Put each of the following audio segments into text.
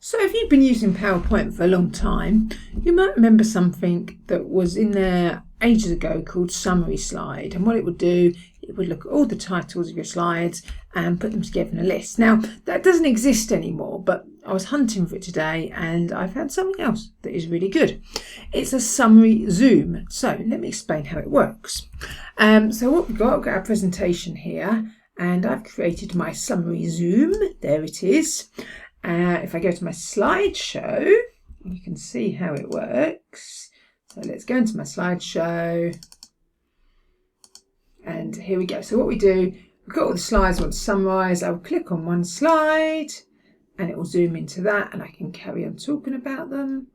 So if you've been using PowerPoint for a long time, you might remember something that was in there ages ago called summary slide. And what it would do, it would look at all the titles of your slides and put them together in a list. Now, that doesn't exist anymore, but I was hunting for it today and I found something else that is really good. It's a summary zoom. So let me explain how it works. So what we've got our presentation here, and I've created my summary zoom. There it is. If I go to my slideshow, you can see how it works. So let's go into my slideshow. And here we go. So what we do, we've got all the slides I want to summarise. I'll click on one slide and it will zoom into that and I can carry on talking about them.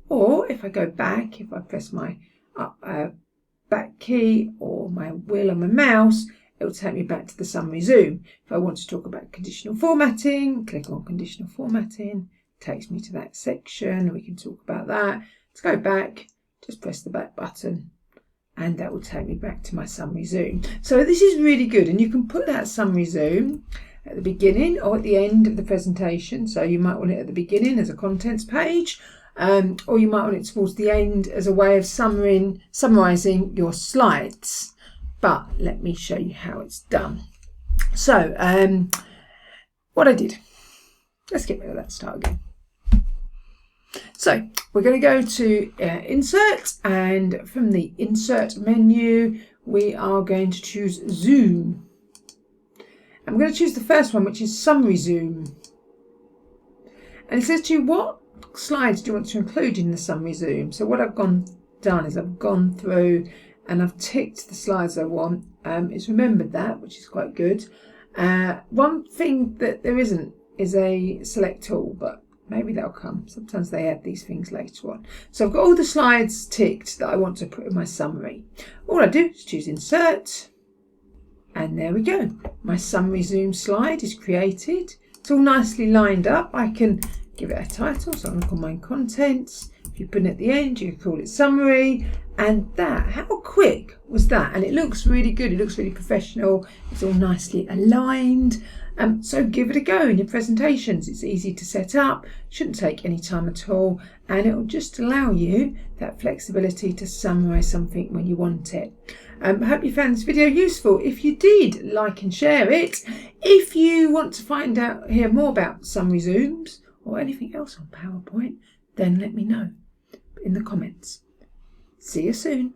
Or if I go back, if I press my back key or my wheel on my mouse, it will take me back to the summary zoom. If I want to talk about conditional formatting, click on conditional formatting, takes me to that section. We can talk about that. To go back, just press the back button and that will take me back to my summary zoom. So this is really good, and you can put that summary zoom at the beginning or at the end of the presentation. So you might want it at the beginning as a contents page, or you might want it towards the end as a way of summarising your slides. But let me show you how it's done. So what I did, let's get rid of that, start again. So we're going to go to insert, and from the insert menu we are going to choose zoom. And we're going to choose the first one, which is summary zoom. And it says to you, what slides do you want to include in the summary zoom? So what I've done is I've gone through and I've ticked the slides I want. It's remembered that, which is quite good. One thing that there isn't is a select all, but maybe that'll come. Sometimes they add these things later on. So I've got all the slides ticked that I want to put in my summary. All I do is choose insert, and there we go. My summary zoom slide is created. It's all nicely lined up. I can give it a title, so I'm going to call mine contents. If you put it at the end, you can call it summary. And that, how quick was that? And it looks really good. It looks really professional. It's all nicely aligned. So give it a go in your presentations. It's easy to set up, shouldn't take any time at all, and it will just allow you that flexibility to summarise something when you want it. I hope you found this video useful. If you did, like and share it. If you want to hear more about summary zooms or anything else on PowerPoint, then let me know in the comments. See you soon.